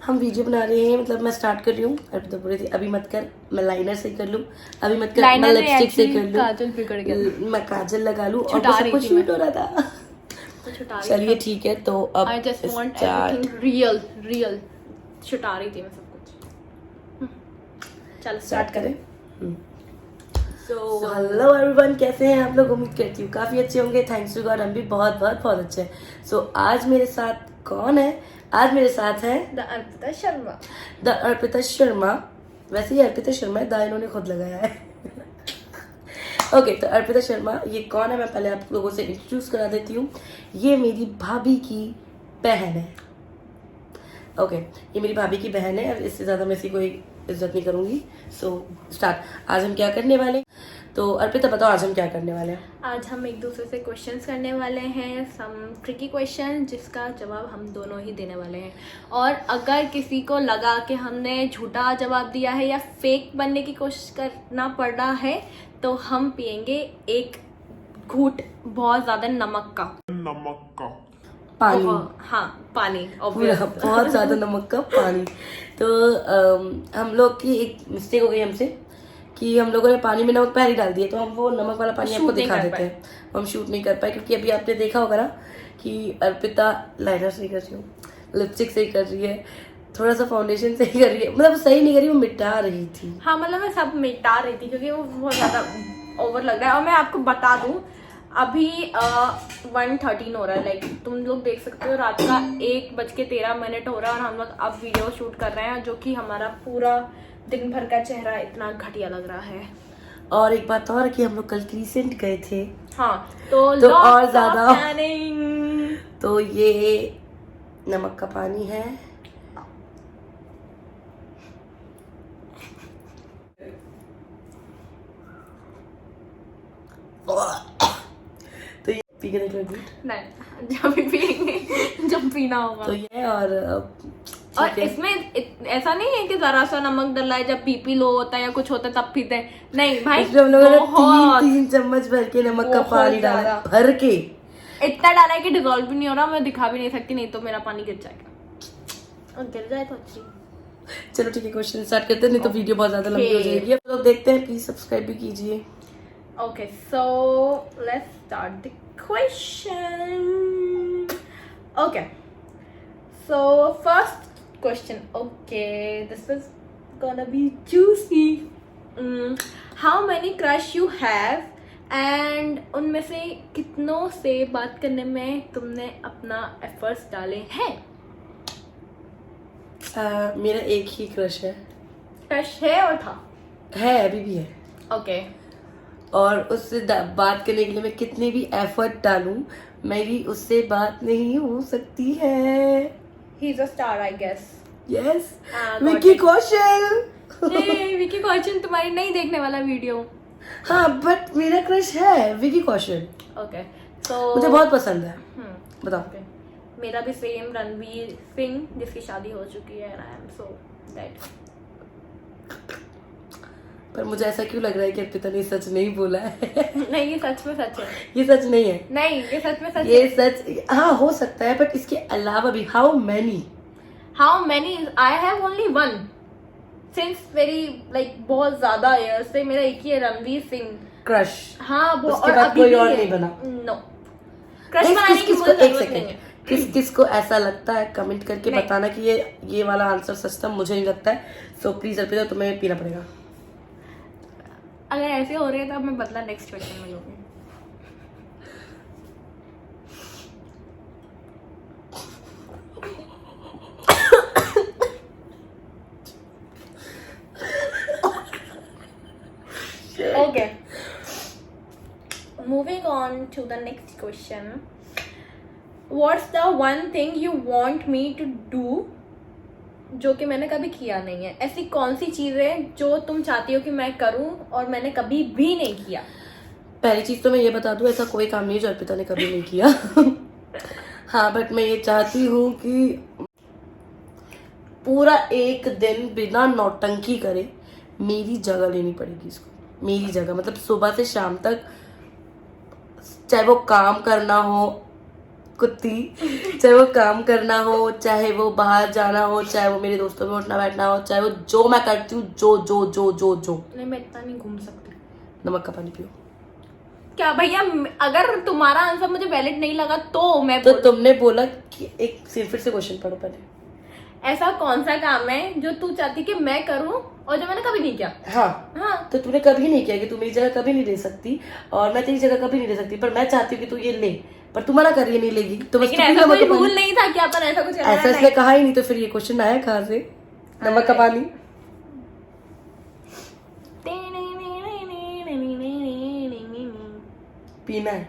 हम वीडियो बना रहे हैं, मतलब मैं स्टार्ट कर रही हूँ। अर्पिता बोल रही थी अभी मत कर, मैं लाइनर से कर लूँ, अभी मत कर, मैं लिपस्टिक से कर लूँ, काजल बिगड़ गया, मैं काजल लगा लूँ, और छुटा वो सब रही कुछ थी शूट हो रहा था। चलिए ठीक है, तो अब I just want start. Everything real छुटा रही थी मैं सब कुछ। चल स्टार्ट करें। सो हेलो एवरीवन, कैसे हैं आप लोग? उम्मीद करती हूँ काफी अच्छे होंगे। थैंक्स टू गॉड, हम भी बहुत बहुत बहुत अच्छे हैं। सो आज मेरे साथ कौन है? आज मेरे साथ है द अर्पिता शर्मा। द अर्पिता शर्मा। वैसे ही अर्पिता शर्मा है, द इन्होंने खुद लगाया है। ओके, तो अर्पिता शर्मा ये कौन है, मैं पहले आप लोगों से इंट्रोड्यूस करा देती हूँ। ये मेरी भाभी की बहन है। ओके, ये मेरी भाभी की बहन है। अब इससे ज़्यादा मैं इसी कोई इज्जत नहीं करूँगी। So start. आज हम क्या करने वाले? तो अर्पिता बताओ आज हम क्या करने वाले हैं? आज हम एक दूसरे से क्वेश्चंस करने वाले हैं, सम ट्रिकी क्वेश्चन जिसका जवाब हम दोनों ही देने वाले हैं। और अगर किसी को लगा कि हमने झूठा जवाब दिया है या फेक बनने की कोशिश करना पड़ रहा है, तो हम पियेंगे एक घूंट बहुत ज़्यादा नमक का पानी। हाँ, पानी पूरा obvious। बहुत ज़्यादा नमक का पानी। तो हम लोग की एक मिस्टेक हो गई हमसे कि हम लोगों ने पानी में नमक पहले ही डाल दिया, तो हम वो नमक वाला पानी आपको दिखा देते हैं। हम शूट नहीं कर पाए क्योंकि अभी आपने देखा होगा ना कि अर्पिता लाइनर से कर रही हूँ, लिपस्टिक से कर रही है, थोड़ा सा फाउंडेशन से ही कर रही है, मतलब सही नहीं कर रही, वो मिटा रही थी। हाँ, मतलब मैं सब मिटा रही थी क्योंकि वो बहुत ज़्यादा ओवर लग रहा है। और मैं आपको बता दूँ, अभी 1:13 हो रहा है। लाइक तुम लोग देख सकते हो, रात का 1:13 हो रहा है और हम लोग अब वीडियो शूट कर रहे हैं, जो कि हमारा पूरा दिन भर का चेहरा इतना घटिया लग रहा है। और एक बात और कि हम लोग कल क्रीसेंट गए थे। हाँ, तो और ज्यादा। टैनिंग। तो ये नमक का पानी है। तो ये पी के देख लो। नहीं, जब भी पियेंगे, जब पीना होगा। तो ये और इसमें ऐसा नहीं है कि जरा सा नमक डला है, जब बीपी लो होता है या कुछ होता है तब पीते हैं। नहीं भाई, इसमें हम लोगों ने बहुत 3 चम्मच भर के नमक का पानी डाला, भर के इतना डाला है कि डिजोल्व भी नहीं हो रहा। मैं दिखा भी नहीं सकती, नहीं तो मेरा पानी गिर जाएगा, और गिर जाए तो अच्छी। चलो ठीक है, क्वेश्चन स्टार्ट करते हैं, नहीं तो वीडियो बहुत ज्यादा लंबी हो जाएगी। अब लोग देखते हैं, प्लीज सब्सक्राइब भी कीजिए। Okay, so let's start the question. Okay, so first question. Okay, this is gonna be juicy. How many crush you have and उनमें से कितनों से बात करने में तुमने अपना एफर्ट्स डाले हैं? मेरा एक ही क्रश है। क्रश है और था? है, अभी भी है। ओके। और उससे बात करने के लिए मैं कितने भी एफर्ट डालूं, मेरी उससे बात नहीं हो सकती है। He's a star, I guess. Yes. हाँ, विकी कौशल। विकी कौशल तुम्हारी नहीं देखने वाला वीडियो। हाँ, बट मेरा क्रश है विकी कौशल। ओके, so मुझे बहुत पसंद है। बताओ। Okay. मेरा भी सेम, रणवीर सिंह, जिसकी शादी हो चुकी है, and I am so dead. पर मुझे ऐसा क्यों लग रहा है कि अर्पिता ने सच नहीं बोला है? नहीं, ये सच में सच है। ये सच नहीं है। नहीं, ये सच में सच ये है। सच हाँ हो सकता है, बट इसके अलावा भी how many I have only one since very like बहुत ज्यादा ईयर्स से मेरा एक ही है, रणवीर सिंह क्रश। हाँ, उसके बाद कोई और नहीं बना। नो, क्रश बनाने की मुझे जरूरत नहीं है। किस को ऐसा लगता है कमेंट करके नहीं। बताना कि ये वाला आंसर सच था, मुझे नहीं लगता है। सो प्लीज अर्पिता, तुम्हें पीना पड़ेगा। अगर ऐसे हो रहे हैं तो मैं बदला नेक्स्ट क्वेश्चन में लूंगी। Okay, moving on to the next question. What's the one thing you want me to do जो कि मैंने कभी किया नहीं है? ऐसी कौन सी चीज है जो तुम चाहती हो कि मैं करूं और मैंने कभी भी नहीं किया? पहली चीज तो मैं ये बता दूं, ऐसा कोई काम नहीं है जो अर्पिता ने कभी नहीं किया। हाँ, बट मैं ये चाहती हूँ कि पूरा एक दिन बिना नौटंकी करे मेरी जगह लेनी पड़ेगी इसको। मेरी जगह मतलब सुबह से शाम तक, चाहे वो काम करना हो, कुत्ती, चाहे वो काम करना हो, चाहे वो बाहर जाना हो, चाहे वो मेरे दोस्तों में उठना बैठना हो, चाहे वो जो मैं करती हूँ, जो जो जो जो जो नहीं, मैं इतना नहीं घूम सकती। नमक का पानी पियो। क्या भैया, अगर तुम्हारा आंसर मुझे वैलिड नहीं लगा तो मैं तो तुमने बोला कि एक फिर से क्वेश्चन पढ़ो पहले। ऐसा कौन सा काम है जो तू चाहती कि मैं करूं और जो मैंने कभी नहीं किया? हाँ, तो तूने कभी नहीं किया कि तू मेरी जगह कभी नहीं ले सकती और मैं तेरी जगह कभी नहीं ले सकती, पर मैं चाहती हूँ कि तू ये ले, पर तू मना कर, ये नहीं लेगी। तो लेकिन ऐसा कोई रूल नहीं था कि अपन ऐसा कुछ ऐसा इसने कहा ही नहीं, तो फिर ये क्वेश्चन आया कहाँ से? नमक का पानी पीना है।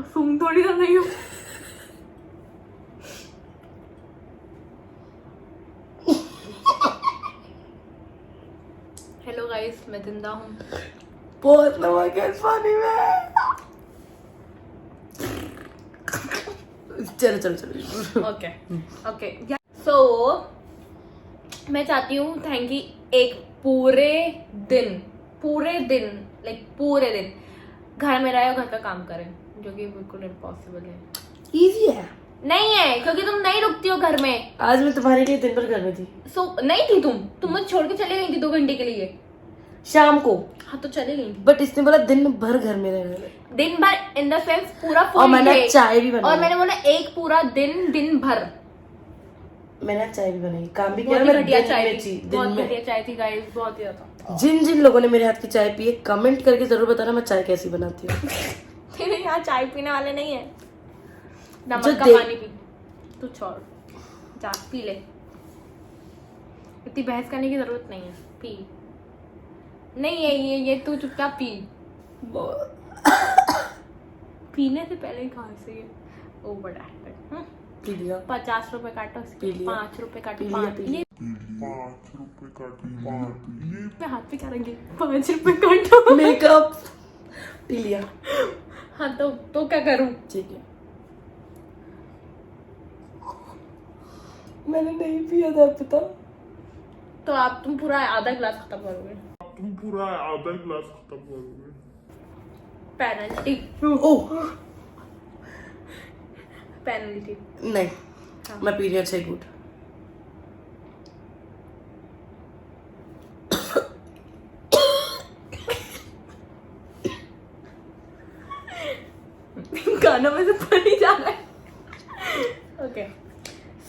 सुन थोड़ी सा नहीं हूँ। हेलो गाइस, मैं जिंदा हूँ। बहुत नमक है इस पानी में। चलो चलो चलो। ओके ओके, सो मैं चाहती हूँ थैंक यू एक पूरे दिन लाइक पूरे दिन घर में रहे और घर का काम करें, जो कि बिल्कुल इम्पॉसिबल है। इजी है। नहीं है, क्योंकि तुम नहीं रुकती हो घर में। आज मैं तुम्हारे लिए दिन भर घर में थी। नहीं थी तुम मुझे छोड़ के चली गई थी 2 घंटे के लिए शाम को। हाँ तो चली गई थी, बट इसने बोला दिन भर घर में रहना। दिन भर इन द सेंस पूरा और full मैंने day। चाय भी बनाई। और मैंने बोला एक पूरा दिन भर मैंने चाय भी बनाई, काम भी बहुत किया। ही घटिया चाय मैं थी, दिन बहुत में घटिया चाय थी गाइस, बहुत ही ज्यादा। जिन लोगों ने मेरे हाथ की चाय पी है, कमेंट करके जरूर बताना मैं चाय कैसी बनाती हूँ। मेरे यहाँ चाय पीने वाले नहीं है। जो नमक का देख- पानी पी, तू छोड़, जा पी ले, इतनी बहस करने की जरूरत नहीं है, पी। नहीं है ये तू चुपचाप पी। पीने से पहले ही कहाँ से ये ओवर एक्टेड। पी लिया। 50 रुपए काटो, पी लिया। 5 रुपए काटो, पी लिया, 5 पी लिया। ये मैं हाथ पे करेंगे 5 रुपए काटो। मेकअप पी लिया। हाँ तो क्या करूं? ठीक है, मैंने नहीं पिया था पता। तो तुम पूरा आधा गिलास खत्म करोगे। पेनल्टी। ओह पेनल्टी। नहीं, हाँ। मैं पी रही हूँ 6 घूंट। गानों में से पानी जा रहा है। ओके,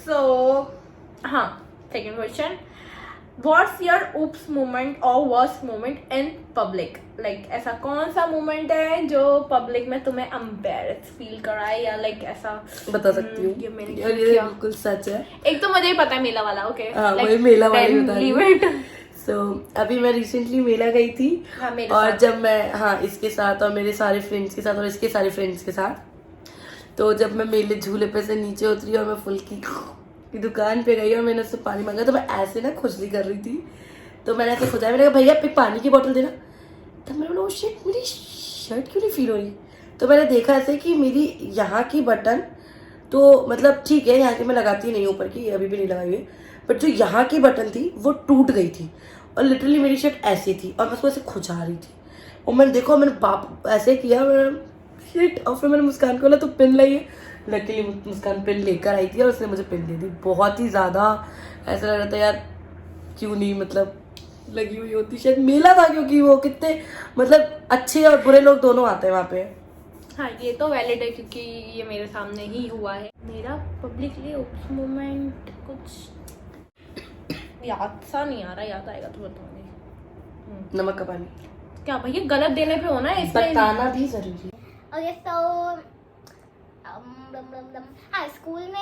सो हाँ, second question, what's your oops moment और worst moment in public? Like ऐसा कौन सा मोमेंट है जो पब्लिक में तुम्हें एम्बैरेस फील कराए, या लाइक ऐसा बता सकती हूँ ये मैंने और ये किया। बिल्कुल सच है। एक तो मुझे ही पता है मेला वाला। ओके, हाँ, वही मेला वाली बता रही हूँ। So, अभी मैं रिसेंटली मेला गई थी। हाँ, मेरे और साथ। जब मैं इसके साथ और मेरे सारे फ्रेंड्स के साथ और इसके सारे फ्रेंड्स के साथ, तो जब मैं मेले झूले पे से नीचे उतरी और मैं फुल्की की दुकान पे गई और मैंने उससे पानी मांगा, तो मैं ऐसे ना खुजली कर रही थी, तो मैंने ऐसे खुजाया, मैंने कहा भैया एक पानी की बोतल देना। तब मैंने बोला शिट, मेरी शर्ट क्यों नहीं फील हो रही? तो मैंने देखा ऐसे कि मेरी यहाँ की बटन तो मतलब ठीक है, यहाँ की मैं लगाती नहीं, ऊपर की अभी भी नहीं लगाई हुई, बट जो यहाँ की बटन थी वो टूट गई थी और लिटरली मेरी शर्ट ऐसी थी और मैं उसको ऐसे खुजा रही थी। और मैंने देखो, मैंने बाप ऐसे किया, मैंने शिट, और फिर मैंने मुस्कान को बोला तो पिन लाइए। लकीली मुस्कान पिन लेकर आई थी और उसने मुझे पिन दे दी। बहुत ही ज़्यादा ऐसा लग रहा था यार, क्यों नहीं मतलब लगी हुई होती। शायद मेला था, क्योंकि वो कितने मतलब अच्छे और बुरे लोग दोनों आते हैं वहाँ पे। हाँ, ये तो वैलिड है क्योंकि ये मेरे सामने ही हुआ है। मेरा पब्लिकली उप्स मोमेंट कुछ याद सा नहीं आ रहा, याद आएगा तो बताऊंगी। नमक का पानी क्या भैया, गलत देने पे होना है इसमें। बताना भी जरूरी है। ओके, सो हाँ, स्कूल में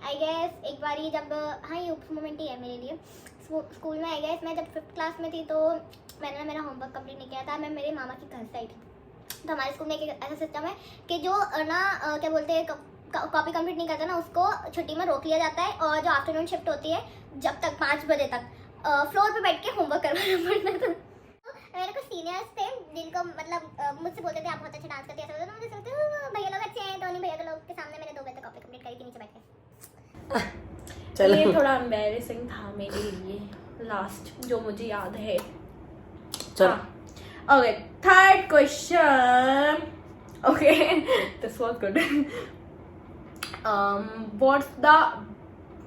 आई गेस एक बार ही जब, हाँ ये उप्स मोमेंट ही है मेरे लिए। स्कूल में आई गेस मैं जब 5th क्लास में थी, तो मैंने मेरा होमवर्क कंप्लीट नहीं किया था। मैं मेरे मामा के घर से आई थी। तो हमारे स्कूल में एक ऐसा सिस्टम है कि जो ना क्या बोलते हैं, कॉपी कंप्लीट नहीं करता ना, उसको छुट्टी में रोक लिया जाता है, और जो आफ्टरनून शिफ्ट होती है जब तक 5 बजे तक फ्लोर पे बैठ के होमवर्क करवाना पड़ता था। मेरे को सीनियर्स थे जिनको मतलब मुझसे बोलते थे आप बहुत अच्छा डांस करते हैं, ऐसा होता था। मुझे सोचते भैया लोग अच्छे हैं, तो उन्हीं भैया के लोग के सामने मैंने 2 बजे तक कॉपी कंप्लीट करी थी नीचे बैठ के। चलो ये थोड़ा एम्बैरेसिंग था मेरे लिए, लास्ट जो मुझे याद है। चलो okay, third question. Okay, this was good. What's the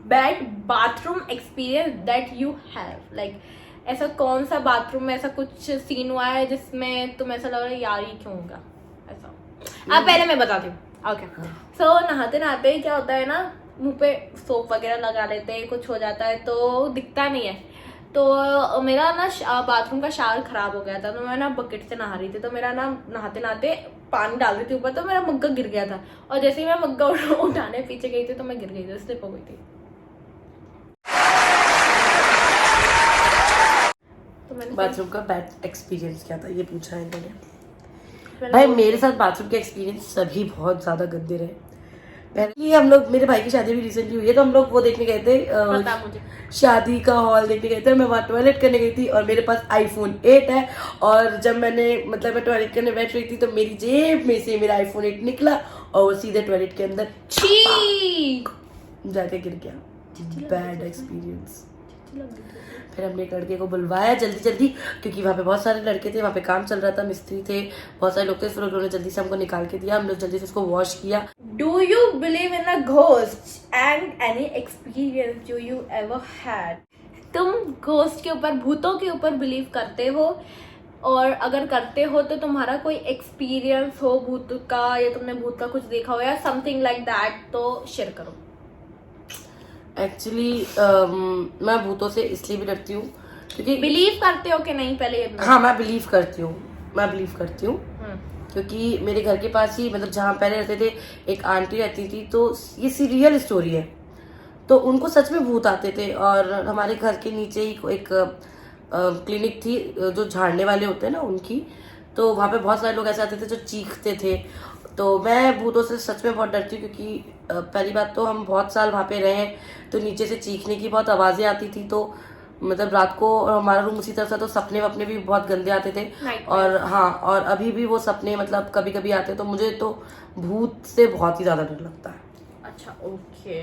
bad bathroom experience that you have? Like ऐसा कौन सा बाथरूम में ऐसा कुछ सीन हुआ है जिसमें तुम ऐसा लग रहा है यार ये क्यों होगा ऐसा? पहले मैं बताती हूँ। ओके, सो नहाते नहाते क्या होता है ना, मुंह पे सोप वगैरह लगा लेते हैं, कुछ हो जाता है तो दिखता नहीं है। तो मेरा ना बाथरूम का शावर खराब हो गया था, तो मैं ना बकेट से नहा रही थी, तो मेरा ना नहाते नहाते पानी डाल रही थी ऊपर, तो मेरा मग्गा गिर गया था, और जैसे ही मैं मग्गा उठाने पीछे गई थी तो मैं गिर गई थी, स्लिप हो गई थी। तो मैंने बाथरूम का बैड एक्सपीरियंस क्या था ये पूछा है इन्होंने। भाई मेरे साथ बाथरूम के एक्सपीरियंस सभी बहुत ज्यादा गंदे रहे। पहले हम लोग, मेरे भाई की शादी भी रिसेंटली हुई है, तो हम लोग वो देखने गए थे, पता मुझे शादी का हॉल देखने गए थे। मैं वहाँ टॉयलेट करने गई थी और मेरे पास iPhone 8 है, और जब मैंने मतलब मैं टॉयलेट करने बैठ रही थी तो मेरी जेब में से मेरा iPhone 8 निकला और वो सीधे टॉयलेट के अंदर छी जाके गिर गया। Bad experience. फिर हमने एक लड़के को बुलवाया जल्दी जल्दी, क्योंकि वहाँ पे बहुत सारे लड़के थे, वहाँ पे काम चल रहा था, मिस्त्री थे, बहुत सारे लोग थे। फिर उन्होंने जल्दी से हमको निकाल के दिया, हम लोग जल्दी से उसको वॉश किया। Do you believe in a ghost and any experience do you ever had? तुम घोस्ट के ऊपर, भूतों के ऊपर बिलीव करते हो? और अगर करते हो तो तुम्हारा कोई एक्सपीरियंस हो भूत का, या तुमने भूत का कुछ देखा हो या समथिंग लाइक दैट, तो शेयर करो। एक्चुअली मैं भूतों से इसलिए भी डरती हूँ क्योंकि बिलीव करते हो कि नहीं पहले ये बताओ। हाँ मैं बिलीव करती हूँ क्योंकि मेरे घर के पास ही, मतलब जहाँ पहले रहते थे, एक आंटी रहती थी, तो ये रियल स्टोरी है। तो उनको सच में भूत आते थे, और हमारे घर के नीचे ही एक क्लिनिक थी जो झाड़ने वाले होते हैं ना उनकी, तो वहाँ पे बहुत सारे लोग ऐसे आते थे जो चीखते थे। तो मैं भूतों से सच में बहुत डरती हूँ क्योंकि पहली बात तो हम बहुत साल वहाँ पे रहे, तो नीचे से चीखने की बहुत आवाज़ें आती थी, तो मतलब रात को, और हमारा रूम उसी तरफ था, तो सपने वपने भी बहुत गंदे आते थे। और हाँ, और अभी भी वो सपने मतलब कभी कभी आते, तो मुझे तो भूत से बहुत ही ज़्यादा डर लगता है। अच्छा ओके,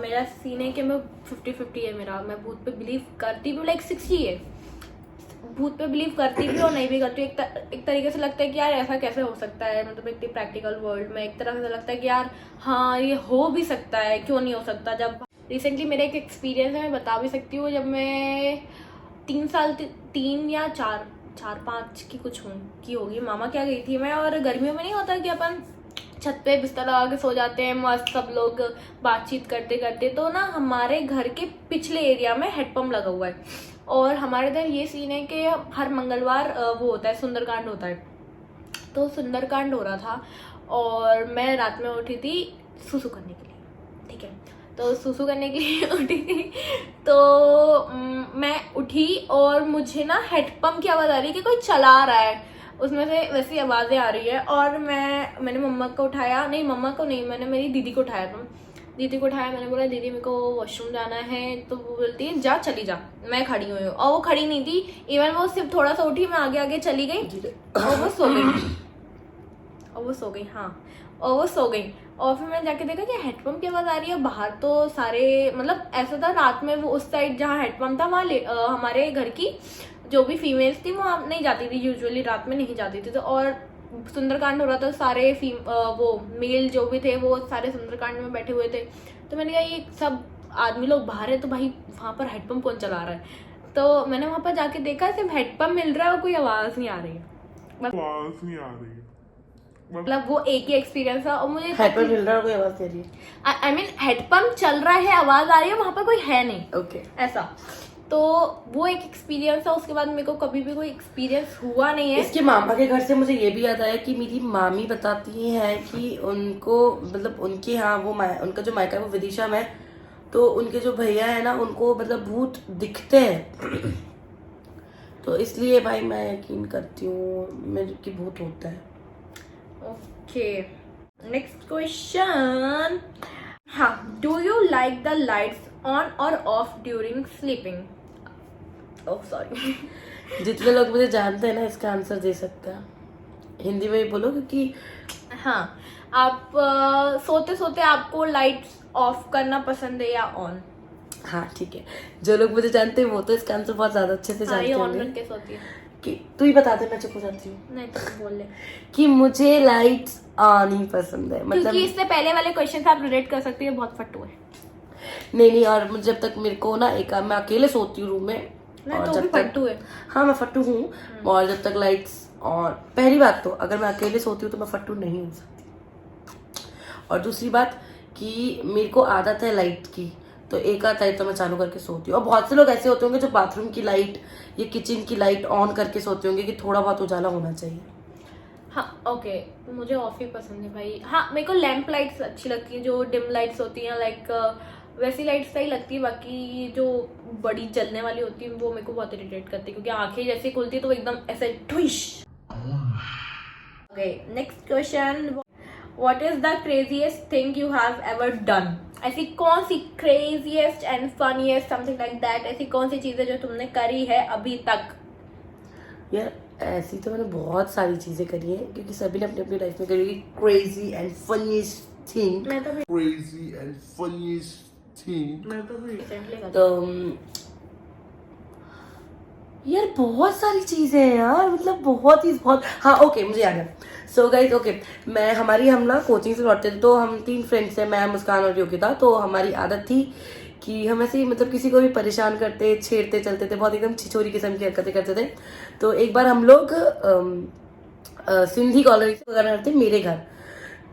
मेरा सीन है कि मैं 50-50 है मेरा। मैं भूत पे बिलीव करती भी, लाइक 60 है, भूत पे बिलीव करती भी और नहीं भी करती। एक तरीके से लगता है कि यार ऐसा कैसे हो सकता है, मतलब एक प्रैक्टिकल वर्ल्ड में एक तरह से लगता है कि यार हाँ ये हो भी सकता है, क्यों नहीं हो सकता। जब रिसेंटली मेरा एक एक्सपीरियंस है, मैं बता भी सकती हूँ। जब मैं 3 या 4-5 की कुछ की होगी, मामा क्या गई थी मैं, और गर्मियों में नहीं होता कि अपन छत पे बिस्तर लगा के सो जाते हैं मस्त सब लोग बातचीत करते करते, तो ना हमारे घर के पिछले एरिया में हेडपम्प लगा हुआ है, और हमारे इधर ये सीन है कि हर मंगलवार वो होता है, सुंदरकांड होता है। तो सुंदरकांड हो रहा था और मैं रात में उठी थी सुसु करने के लिए, ठीक है। तो सुसु करने के लिए उठी थी, तो मैं उठी और मुझे ना हेडपम्प की आवाज़ आ रही है कि कोई चला रहा है, उसमें से वैसी आवाज़ें आ रही है। और मैंने मम्मा को उठाया, नहीं मम्मा को नहीं, मैंने मेरी दीदी को उठाया था। दीदी को उठाया, मैंने बोला दीदी मेरे को वॉशरूम जाना है, तो वो बोलती है जा चली जा, मैं खड़ी हुई हूँ। और वो खड़ी नहीं थी, इवन वो सिर्फ थोड़ा सा उठी, मैं आगे आगे चली गई और वो सो गई, हाँ, और वो सो गई। और फिर मैंने जाके देखा कि हेडपम्प की आवाज़ आ रही है बाहर, तो सारे मतलब ऐसा था रात में वो उस साइड जहाँ हेडपम्प था वहाँ हमारे घर की जो भी फीमेल्स थी वो नहीं जाती थी, यूजुअली रात में नहीं जाती थी। तो और सुंदरकांड हो रहा था, सारे वो मेल जो भी थे वो सारे सुंदरकांड में बैठे हुए थे। तो मैंने कहा ये सब आदमी लोग बाहर है, तो भाई वहाँ पर हेडपम्प कौन चला रहा है। तो मैंने वहाँ पर जाके देखा सिर्फ हेडपम्प मिल रहा है और कोई आवाज़ नहीं आ रही है। मतलब वो एक ही एक्सपीरियंस था। और मुझे हेडपम्प मिल रहा है, कोई आवाज़ नहीं आ रही है, आई मीन हेडपम्प चल रहा है, आवाज़ आ रही है, वहाँ पर कोई है नहीं, ओके ऐसा। तो वो एक एक्सपीरियंस था, उसके बाद मेरे को कभी भी कोई एक्सपीरियंस हुआ नहीं है। इसके मामा के घर से मुझे ये भी याद आया कि मेरी मामी बताती हैं कि उनको मतलब उनके यहाँ वो उनका जो मायका है वो विदिशा में, तो उनके जो भैया है ना उनको मतलब भूत दिखते हैं। तो इसलिए भाई मैं यकीन करती हूँ मेरे की भूत होता है। Okay, next question. हाँ, do you like the lights on और off during sleeping? Oh sorry. जितने लोग मुझे जानते हैं ना इसका आंसर दे सकते हैं, हिंदी में ही बोलो क्योंकि हाँ, आप सोते सोते आपको लाइट्स ऑफ करना पसंद है या ऑन? हाँ ठीक है, जो लोग मुझे जानते हैं वो तो इसका आंसर बहुत ज्यादा अच्छे से जानते ऑन होंगे। करके सोती है। कि तू ही बता दे, मैं चुप हो जाती हूँ। नहीं तो बोल ले, कि मुझे लाइट्स ऑन ही पसंद है, मतलब क्योंकि इससे पहले वाले क्वेश्चन से आप रिलेट कर सकते हैं, बहुत फट्टू है। नहीं, और मुझे जब तक मेरे को ना मैं अकेले सोती हूँ रूम में, नहीं और तो जब भी तक फट्टू है। हाँ मैं फट्टू हूँ, और जब तक लाइट्स ऑन, पहली बात तो अगर मैं अकेले सोती हूँ तो मैं फट्टू नहीं हो सकती, और दूसरी बात कि मेरे को आदत है लाइट की, तो एक आध लाइट तो मैं चालू करके सोती हूँ। और बहुत से लोग ऐसे होते होंगे जो बाथरूम की लाइट या किचन की लाइट ऑन करके सोते होंगे कि थोड़ा बहुत उजाला होना चाहिए। हाँ ओके, मुझे ऑफ ही पसंद है भाई। हाँ मेरे को लैंप लाइट्स अच्छी लगती है, जो डिम लाइट्स होती हैं, लाइक वैसी लाइट्स सही लगती है। बाकी जो बड़ी जलने वाली होती है वो मेरे को बहुत इरिटेट करती है, क्योंकि आंखें जैसे खुलती है तो वो एकदम ऐसे ट्विश। Okay next question, what is the craziest thing you have ever done? ऐसी कौन सी craziest and funniest something like that, ऐसी कौन सी चीजें जो तुमने करी है अभी तक? यार ऐसी तो मैंने बहुत सारी चीजें करी है, क्योंकि सभी ने अपनी अपनी लाइफ में करी क्रेजी एंड फनीस्ट थिंग। मैं तो भी crazy and funniest thing. Recently कर तो यार बहुत सारी चीजें हैं यार, मतलब बहुत। हाँ ओके, मुझे याद है। सो गाइस ओके, हम ना कोचिंग से लौटते थे, तो हम 3 फ्रेंड्स हैं, मैं, मुस्कान और योगिता। तो हमारी आदत थी कि हम ऐसे ही मतलब किसी को भी परेशान करते, छेड़ते चलते थे, बहुत एकदम छिछोरी किस्म की हरकतें करते थे। तो एक बार हम लोग सिंधी कॉलोनी से वगैरह थे मेरे घर,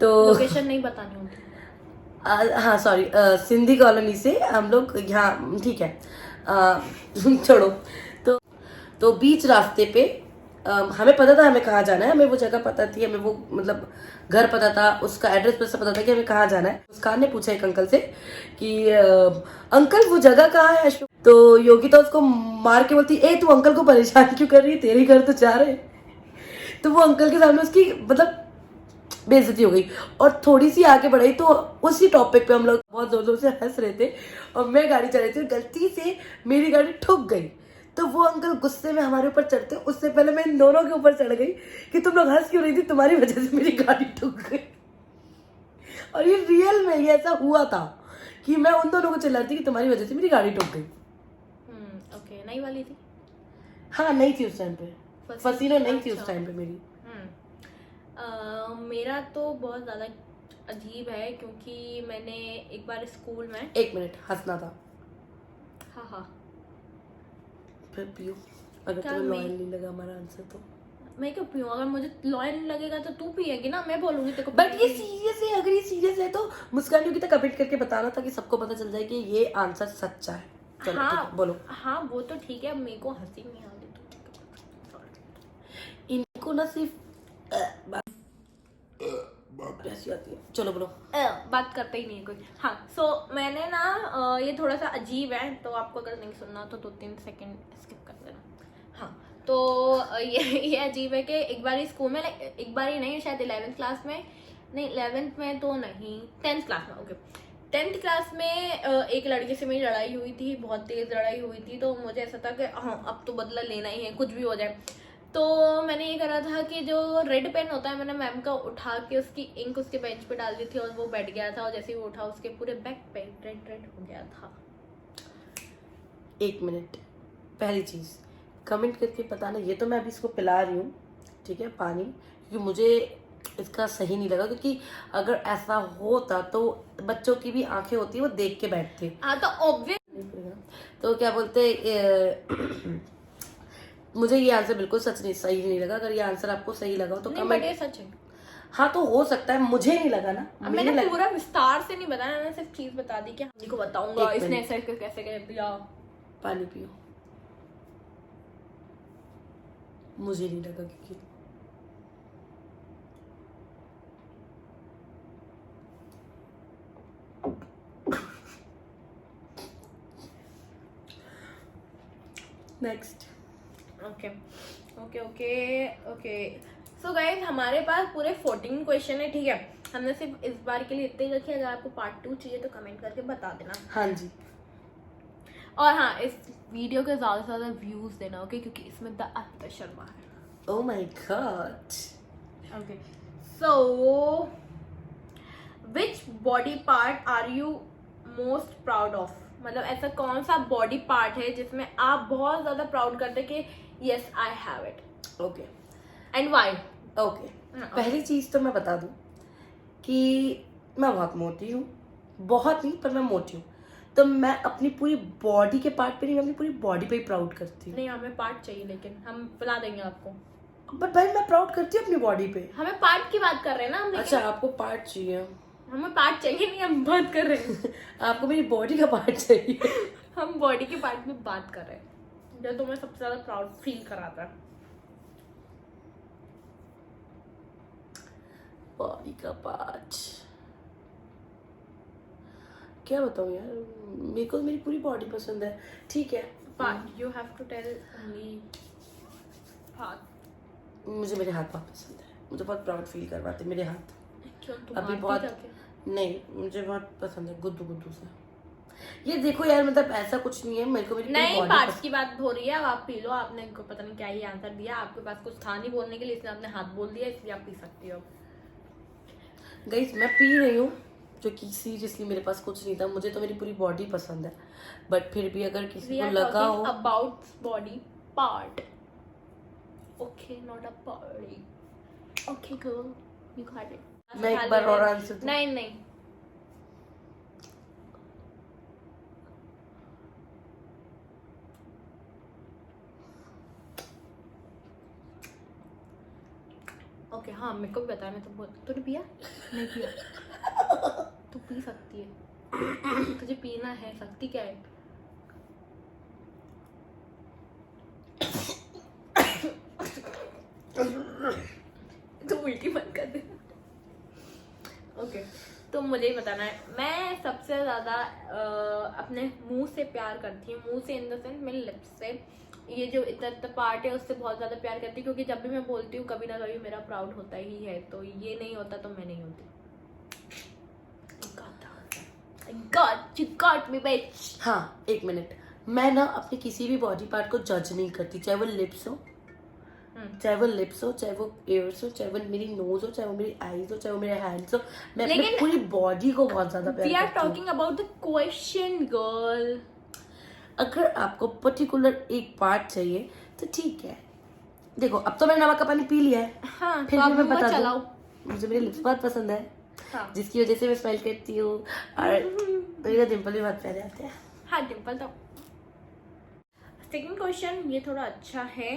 तो लोकेशन नहीं बतानी होती। हाँ सॉरी, सिंधी कॉलोनी से हम लोग यहाँ, ठीक है छोड़ो। तो बीच रास्ते पे हमें पता था हमें कहाँ जाना है, हमें वो जगह पता थी, हमें वो मतलब घर पता था, उसका एड्रेस पर पता था कि हमें कहाँ जाना है। मुस्कान ने पूछा एक अंकल से कि अंकल वो जगह कहाँ है? तो योगिता उसको मार के बोलती, ए तू अंकल को परेशान क्यों कर रही है, तेरे घर तो जा रहे। तो वो अंकल के सामने उसकी मतलब बेइज्जती हो गई, और थोड़ी सी आगे बढ़ाई तो उसी टॉपिक पे हम लोग बहुत जोर जोर से हंस रहे थे, और मैं गाड़ी चला रही थी और गलती से मेरी गाड़ी ठुक गई। तो वो अंकल गुस्से में हमारे ऊपर चढ़ते, उससे पहले मैं इन दोनों के ऊपर चढ़ गई कि तुम लोग हंस क्यों रही थी, तुम्हारी वजह से मेरी गाड़ी ठुक गई। और ये रियल में ये ऐसा हुआ था कि मैं उन दोनों को चिल्ला रही थी कि तुम्हारी वजह से मेरी गाड़ी ठुक गई। ओके, नई वाली थी? हाँ नहीं थी उस टाइम पे, फसीनो नहीं थी उस टाइम पे मेरी। मेरा तो बहुत ज़्यादा अजीब है, क्योंकि मैंने एक बार स्कूल में, 1 मिनट, हंसना था। हाँ फिर पियो, अगर तुम्हें लॉयल नहीं लगा हमारा आंसर तो। मैं क्यों पीऊँ? अगर मुझे लॉयल लगेगा तो तू पिएगी ना, मैं बोलूंगी तेरे को। बट ये सीरियस है, अगर ये सीरियस है तो मुस्कान योगिता कमेंट करके बताना था कि सबको पता चल जाए कि ये आंसर सच्चा है। चलो हाँ ठीक है, बोलो। हाँ वो तो ठीक है, मेरे को हंसी नहीं आ रही तो इनको ना सिर्फ ऐसी आती है। चलो बोलो। बात करते ही नहीं है कोई। हाँ सो मैंने ना ये थोड़ा सा अजीब है, तो आपको अगर नहीं सुनना तो 2-3 सेकंड स्किप कर देना। हाँ तो ये अजीब है कि एक बार स्कूल में, एक बार ही नहीं, शायद 11th क्लास में, नहीं 11th में तो नहीं, 10th क्लास में। ओके 10th क्लास में एक लड़के से मेरी लड़ाई हुई थी, बहुत तेज लड़ाई हुई थी। तो मुझे ऐसा था कि हाँ अब तो बदला लेना ही है, कुछ भी हो जाए। तो मैंने ये करा था कि जो रेड पेन होता है, मैंने मैम का उठा के उसकी इंक उसके बेंच पे डाल दी थी, और वो बैठ गया था, और जैसे ही वो उठा उसके पूरे बैक पे रेड हो गया था। 1 मिनट, पहली चीज कमेंट करके बताना। ये तो मैं अभी इसको पिला रही हूँ, ठीक है, पानी, क्योंकि मुझे इसका सही नहीं लगा, क्योंकि अगर ऐसा होता तो बच्चों की भी आंखें होती है, वो देख के बैठते। हाँ तो ऑब्वियस, तो क्या बोलते मुझे ये आंसर बिल्कुल सही नहीं लगा। अगर ये आंसर आपको सही लगा तो कमेंट। ये सच है। हाँ तो हो सकता है, मुझे नहीं लगा ना। अब मैंने पूरा विस्तार से नहीं बताया, मैंने सिर्फ चीज बता दी कि हम को बताऊंगा एक इसने मिनट। ऐसे कैसे कर दिया। पानी पियो, मुझे नहीं लगा क्योंकि नेक्स्ट। ओके सो गाइस हमारे पास पूरे 14 क्वेश्चन है, ठीक है। हमने सिर्फ इस बार के लिए इतने ही रखे। अगर आपको पार्ट 2 चाहिए तो कमेंट करके बता देना। हाँ जी, और हाँ इस वीडियो के ज़्यादा से ज़्यादा व्यूज देना, ओके, क्योंकि इसमें द अर्पिता शर्मा है। Oh my God. Okay so which body part are you most proud of? मतलब ऐसा कौन सा बॉडी पार्ट है जिसमें आप बहुत ज्यादा प्राउड करते कि yes I have it okay and why? Okay, पहली चीज तो मैं बता दूं कि मैं बहुत मोटी हूँ, बहुत नहीं पर मैं मोटी हूँ, तो मैं अपनी पूरी बॉडी के पार्ट पे नहीं, मैं अपनी पूरी बॉडी पे ही प्राउड करती हूँ। नहीं, हमें पार्ट चाहिए, लेकिन हम पिला देंगे आपको। बट भाई मैं प्राउड करती हूँ अपनी बॉडी पे। हमें पार्ट की बात कर रहे हैं ना हम, अच्छा आपको पार्ट चाहिए? हमें पार्ट चाहिए नहीं, हम बात कर रहे हैं आपको मेरी बॉडी का पार्ट चाहिए? हम बॉडी के पार्ट में बात कर रहे हैं जो तुम्हें सबसे ज्यादा प्राउड फील कराता है। बॉडी का पार्ट क्या बताऊँ यार, मेरे को मेरी पूरी बॉडी पसंद है। ठीक है, part you have to tell only हाथ। मुझे मेरे हाथ बहुत पसंद है, मुझे बहुत प्राउड फील करवाते मेरे हाथ। क्यों तुम अभी हाथ बहुत भी जाके? नहीं, मुझे बहुत पसंद है गुद्दू गुद्दू से। ये देखो यार, मतलब ऐसा कुछ नहीं है, मेरे को मेरी नहीं, बॉडी पार्ट्स की बात हो रही है। अब आप पी लो, आपने को पता नहीं क्या ही आंसर दिया, आपके पास कुछ था नहीं बोलने के लिए, इसलिए आपने हाथ बोल दिया, इसलिए आप पी सकती हो। गाइस मैं पी रही हूँ जो कि सीरियसली मेरे पास कुछ नहीं था, मुझे तो मेरी पूरी बॉडी पसंद है, बट फिर भी अगर किसी को लगा हो about body part, okay not a body, okay girl you got it. मैं एक बार और आंसर दूं? नहीं नहीं, ओके हाँ मेरे को भी बताया, मैं तो बहुत। तूने पिया? नहीं पिया? तू पी सकती है, तुझे पीना है, सकती क्या है? तू उल्टी मत कर दे। ओके, तो मुझे ही बताना है। मैं सबसे ज्यादा अपने मुंह से प्यार करती हूँ, मुंह से इन द सेंस मेरे लिप्स से। ये जो इतना पार्ट है उससे बहुत ज्यादा प्यार करती हूँ, क्योंकि जब भी मैं बोलती हूँ कभी ना कभी मेरा प्राउड होता ही है, तो ये नहीं होता तो मैं नहीं होती। God, you got me, bitch. हाँ एक मिनट, मैं ना अपने किसी भी बॉडी पार्ट को जज नहीं करती, चाहे वो लिप्स हो, चाहे वो लिप्स हो, चाहे वो ईयर्स हो, चाहे वो मेरी नोज हो, चाहे वो मेरी आईज हो, चाहे वो मेरे हैंड्स हो, मैं अपनी लेकिन पूरी बॉडी को बहुत ज्यादा प्यार We are करती हूँ। talking about the question, girl. अगर आपको पर्टिकुलर एक पार्ट चाहिए तो ठीक है। देखो अब तो मैंने नमक का पानी पी लिया है, हाँ, फिर तो भी आप मैं मुंह बता चलाओ। दूं, मुझे मेरे लिप्स बहुत पसंद है, हाँ। जिसकी वजह से मैं स्माइल करती हूँ, और मेरे डिंपल भी बहुत प्यारे आते हैं। हाँ डिम्पल। तो सेकंड क्वेश्चन, ये थोड़ा अच्छा है,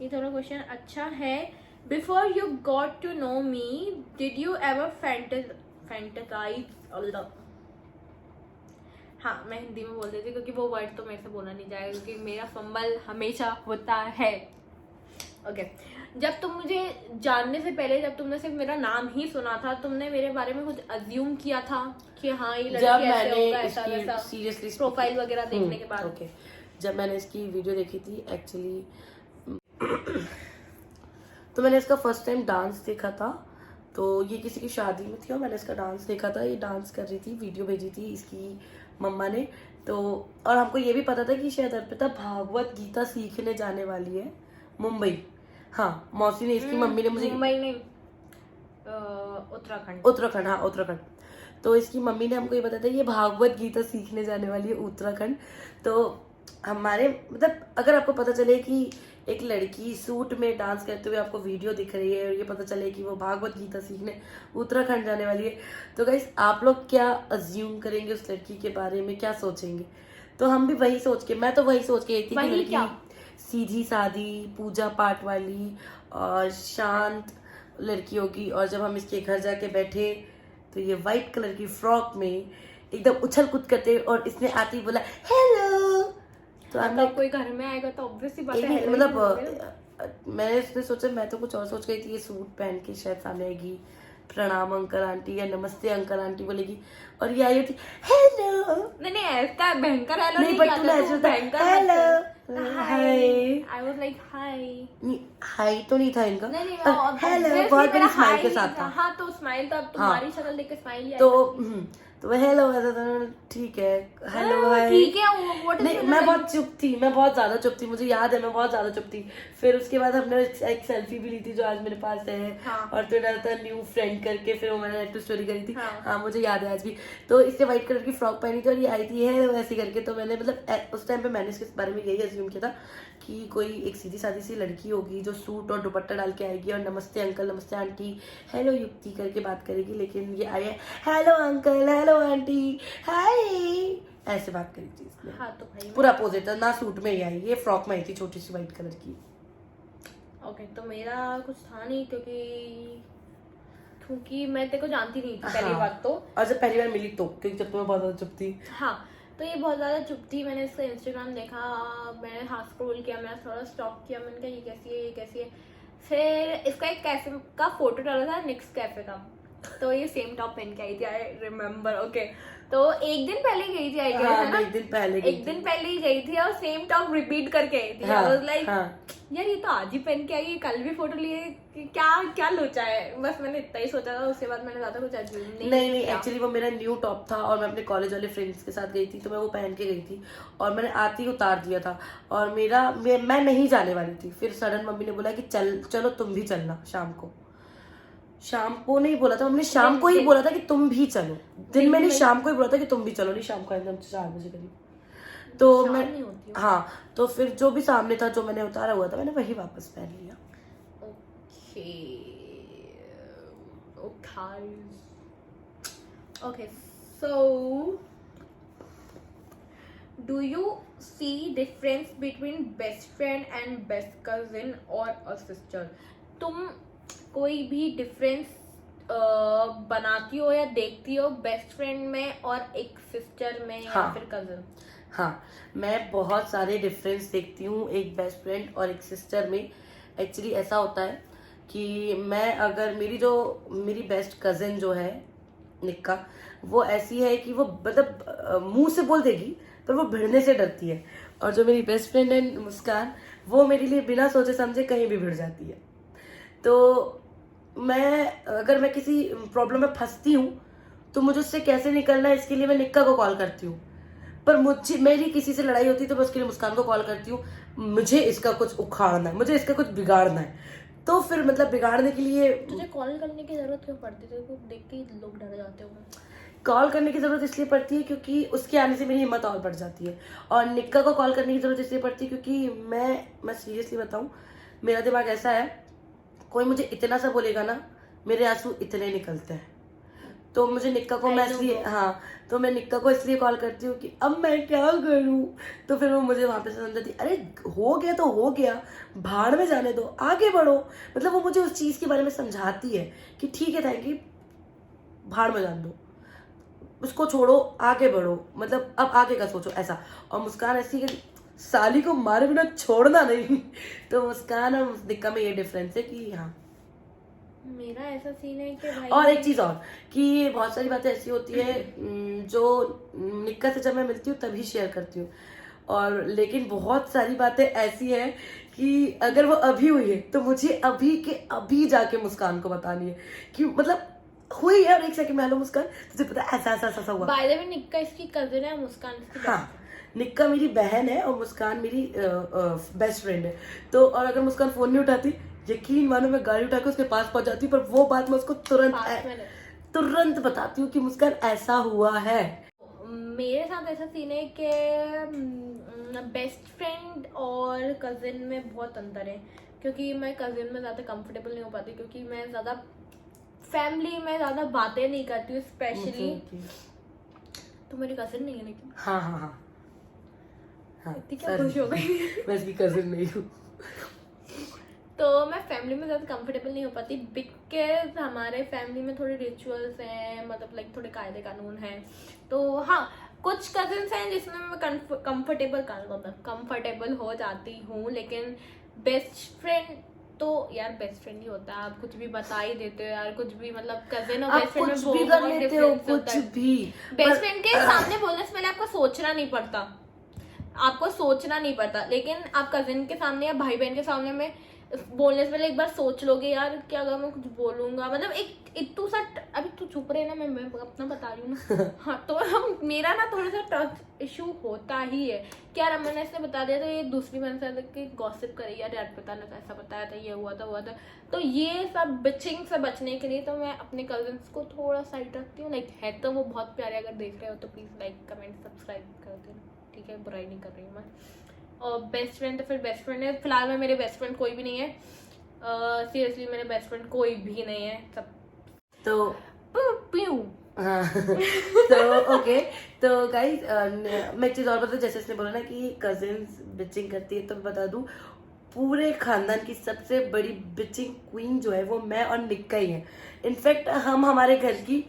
ये थोड़ा क्वेश्चन अच्छा है। Before you got to know me, did you ever fantasize? हाँ मैं हिंदी में बोल देती क्योंकि वो वर्ड तो मेरे से बोला नहीं जाएगा, क्योंकि मेरा फंबल हमेशा होता है। ओके, जब तुम मुझे जानने से पहले, जब तुमने सिर्फ मेरा नाम ही सुना था, तुमने मेरे बारे में कुछ अज्यूम किया था कि हाँ ये लड़की जब ऐसे होगा, मैंने ऐसा वैसा, इसकी सीरियसली प्रोफाइल वगैरह देखने के बाद? ओके, जब मैंने इसकी वीडियो देखी थी एक्चुअली, तो मैंने इसका फर्स्ट टाइम डांस देखा था, तो ये किसी की शादी में थी और मैंने इसका डांस देखा था। ये डांस कर रही थी, वीडियो भेजी थी इसकी मम्मा ने, तो और हमको ये भी पता था कि शायद अर्पिता भागवत गीता सीखने जाने वाली है मुंबई। हाँ मौसी ने, इसकी मम्मी ने मुझे, मुंबई नहीं, उत्तराखंड। उत्तराखंड, हाँ उत्तराखंड। तो इसकी मम्मी ने हमको ये बताया था ये भागवत गीता सीखने जाने वाली है उत्तराखंड। तो हमारे मतलब अगर आपको पता चले कि एक लड़की सूट में डांस करते हुए आपको वीडियो दिख रही है और ये पता चले कि वो भागवत गीता सीखने उत्तराखंड जाने वाली है, तो गाइस आप लोग क्या अज्यूम करेंगे उस लड़की के बारे में, क्या सोचेंगे? तो हम भी वही सोच के, मैं तो वही सोच के आई थी कि वही क्या? लड़की सीधी सादी पूजा पाठ वाली और शांत लड़की होगी, और जब हम इसके घर जाके बैठे तो ये वाइट कलर की फ्रॉक में एकदम उछल कूद करते, और इसने आते ही बोला हेलो, तो हम मतलब कोई घर में आएगा तो ऑब्वियसली बात है, hello ही मतलब बोलोगे। मैंने उसने सोचा, मैं तो कुछ और सोच गई थी ये सूट पहन के शायद सामने आएगी, प्रणाम अंकल आंटी या नमस्ते अंकल आंटी बोलेगी, और ये आई होती हेलो। नहीं नहीं, ऐसा भयंकर हेलो नहीं, नहीं but किया तूने था, ऐसे तू होता, भयंकर hello, hi, hi। I was like हाय। नहीं हाई तो नहीं था इनका, नहीं नहीं, हेलो बहुत बड़ी स्माइल के साथ था। हाँ तो स्माइल तो अब तुम्हारी शक्ल देख के स्माइल ही तो आएगा। तो मैं हेलो ऐसा था, ठीक है हेलो हाय। ठीक है what is नहीं, मैं बहुत चुप थी, मैं बहुत ज्यादा चुप थी, मुझे याद है मैं बहुत ज्यादा चुप थी। फिर उसके बाद हमने एक सेल्फी भी ली थी जो आज मेरे पास है। हाँ। और तो डाला था न्यू फ्रेंड करके, फिर वो मैंने नेट स्टोरी करी थी। हाँ। हाँ मुझे याद है आज भी। तो इसने व्हाइट कलर की फ्रॉक पहनी थी और ये आई थी है वैसे करके। तो मैंने मतलब उस टाइम पे मैंने इसके बारे में यही अज्यूम किया था कि कोई एक सीधी सादी सी लड़की होगी जो सूट और दुपट्टा डाल के आएगी और नमस्ते अंकल नमस्ते आंटी हेलो युक्ति करके बात करेगी। लेकिन ये आया हेलो अंकल हेलो आंटी हाय ऐसे बात करी थी इसने। हाँ तो भाई पूरा अपोजिट था, ना सूट में ही आई, ये फ्रॉक में आई थी छोटी सी व्हाइट कलर की। ओके तो मेरा कुछ था नहीं क्योंकि मैं तेरे को जानती नहीं थी पहली हाँ। बात तो। और जब पहली बार मिली तो क्योंकि जब तो मैं बहुत ज्यादा चुप थी। हाँ तो ये बहुत ज़्यादा चुप थी। मैंने इसका इंस्टाग्राम देखा, मैंने हाथ स्क्रॉल किया, मैंने थोड़ा स्टॉक किया, मैंने कहा ये कैसी है ये कैसी है। फिर इसका एक कैफे का फोटो डाला था निक्स कैफे का, तो ये सेम टॉप पहन के आई थी, आई रिमेम्बर। ओके तो एक दिन पहले गई थी आई गेस, है ना? एक दिन पहले गई एक दिन पहले ही गई थी और सेम टॉप रिपीट करके आई थी। हाँ, I was like, हाँ। यार ये तो आज ही पहन के आई, कल भी फोटो लिए, क्या क्या लोचा है। बस मैंने इतना ही सोचा था, उसके बाद मैंने ज्यादा कुछ अज्यूम नहीं किया। एक्चुअली वो मेरा न्यू टॉप था और मैं अपने कॉलेज वाले फ्रेंड्स के साथ गई थी, तो मैं वो पहन के गई थी और मैंने आते ही उतार दिया था। और मैं नहीं जाने वाली थी, फिर सडन मम्मी ने बोला कि चलो तुम भी चलना शाम को नहीं बोला था हमने, शाम को ही बोला था कि तुम भी चलो। दिन में नहीं, शाम को ही बोला था कि तुम भी चलो। नहीं शाम को एकदम 4 बजे करीब। तो शाम मैं नहीं होती है। हाँ तो फिर जो भी सामने था जो मैंने उतारा हुआ था मैंने वही वापस पहन लिया। Okay, so do you see difference between best friend and best cousin or a sister? तुम कोई भी डिफरेंस बनाती हो या देखती हो बेस्ट फ्रेंड में और एक सिस्टर में या हाँ। फिर कजन? हाँ मैं बहुत सारे डिफरेंस देखती हूँ एक बेस्ट फ्रेंड और एक सिस्टर में। एक्चुअली ऐसा होता है कि मैं अगर मेरी बेस्ट कजिन जो है निक्का, वो ऐसी है कि वो मतलब मुंह से बोल देगी पर वो भिड़ने से डरती है। और जो मेरी बेस्ट फ्रेंड है मुस्कान, वो मेरे लिए बिना सोचे समझे कहीं भी भिड़ जाती है। तो अगर मैं किसी प्रॉब्लम में फंसती हूँ तो मुझे उससे कैसे निकलना है इसके लिए मैं निक्का को कॉल करती हूँ। पर मेरी किसी से लड़ाई होती है तो मैं उसके लिए मुस्कान को कॉल करती हूँ, मुझे इसका कुछ उखाड़ना है, मुझे इसका कुछ बिगाड़ना है। तो फिर मतलब बिगाड़ने के लिए तुझे कॉल करने की जरूरत क्यों पड़ती है? तेरे को देख के ही लोग डर जाते हो। कॉल करने की जरूरत इसलिए पड़ती है क्योंकि उसके आने से मेरी हिम्मत और बढ़ जाती है। और निक्का को कॉल करने की जरूरत इसलिए पड़ती है क्योंकि मैं सीरियसली बताऊं, मेरा दिमाग ऐसा है, कोई मुझे इतना सा बोलेगा ना मेरे आंसू इतने निकलते हैं। तो मुझे निक्का को मैं इसलिए तो मैं निक्का को इसलिए कॉल करती हूँ कि अब मैं क्या करूँ। तो फिर वो मुझे वहां पे समझाती, अरे हो गया तो हो गया, भाड़ में जाने दो, आगे बढ़ो। मतलब वो मुझे उस चीज के बारे में समझाती है कि ठीक है थैंक यू, भाड़ में जान दो, उसको छोड़ो, आगे बढ़ो, मतलब अब आगे का सोचो ऐसा। और मुस्कान ऐसी कि साली को मारे बिना छोड़ना नहीं। तो मुस्कान और निक्का में ये डिफरेंस है कि हाँ। मेरा ऐसा सीन है कि भाई, और एक चीज और कि बहुत सारी बातें ऐसी होती है जो निक्का से जब मैं मिलती हूँ तभी शेयर करती हूँ, और लेकिन बहुत सारी बातें ऐसी हैं कि अगर वो अभी हुई है तो मुझे अभी के अभी जाके मुस्कान को बतानी है कि मतलब हुई है। और एक सेकंड में हेलो मुस्कान, तुझे पता है ऐसा हुआ। बाय द वे निक्का इसकी कजिन है, मुस्कान इसकी हाँ निक्का मेरी बहन है और मुस्कान मेरी बेस्ट फ्रेंड है। तो और अगर मुस्कान फोन नहीं उठाती, यकीन मानो मैं गाड़ी उठा के उसके पास पहुंच जाती हूँ, पर वो बात मैं उसको तुरंत बताती हूँ कि मुस्कान ऐसा हुआ है। मेरे साथ ऐसा सीन है कि बेस्ट फ्रेंड और कजिन में बहुत अंतर है, क्योंकि मैं कजिन में ज़्यादा कंफर्टेबल नहीं हो पाती, क्योंकि मैं ज़्यादा फैमिली में ज़्यादा बातें नहीं करती हूँ स्पेशली। तो मेरी कजिन नहीं है लेकिन। हाँ इतनी क्या खुश हो गई। मैं इसकी कजिन नहीं हूँ। तो मैं फैमिली में ज़्यादा कंफर्टेबल नहीं हो पाती, बिकॉज हमारे फैमिली में थोड़े रिचुअल्स हैं, मतलब लाइक थोड़े कायदे कानून हैं। तो हाँ कुछ कजिन्स हैं जिसमें मैं कंफर्टेबल हो जाती हूँ, लेकिन बेस्ट फ्रेंड तो यार बेस्ट फ्रेंड ही होता है। आप कुछ भी बता ही देते हो यार, कुछ भी, मतलब कजिन और बेस्ट फ्रेंड में बहुत डिफरेंस होता है। बेस्ट फ्रेंड के सामने बोलने से पहले आपको सोचना नहीं पड़ता, लेकिन आप कजिन के सामने या भाई बहन के सामने में बोलने से पहले एक बार सोच लोगे यार कि अगर मैं कुछ बोलूंगा, मतलब एक इतू सा अभी तू चुप रहे ना, मैं अपना बता रही हूँ ना। हाँ तो हम मेरा ना थोड़ा सा टच इशू होता ही है कि यार मैंने इसने बता दिया तो ये दूसरी मैंने कि गॉसिप करी यार अर्पिता ने ऐसा बताया था, ये हुआ था। तो ये सब बिचिंग से बचने के लिए तो मैं अपने कजिन्स को थोड़ा साइड रखती हूँ। लाइक है तो वो बहुत प्यारे, अगर देख रहे हो तो प्लीज लाइक कमेंट सब्सक्राइब कर देना, ठीक है? बुराई नहीं कर रही हूँ मैं। और बेस्ट फ्रेंड तो फिर बेस्ट फ्रेंड है, फिलहाल में मेरे बेस्ट फ्रेंड कोई भी नहीं है। सीरियसली मेरे बेस्ट फ्रेंड कोई भी नहीं है, सब तो प्यू। हाँ तो ओके, तो गाइज मैं एक चीज़ और बता, जैसे इसने बोला ना कि कजिन्स बिचिंग करती है, तो मैं बता दूं पूरे खानदान की सबसे बड़ी बिचिंग क्वीन जो है वो मैं और निक्का ही है। इनफैक्ट हम हमारे घर की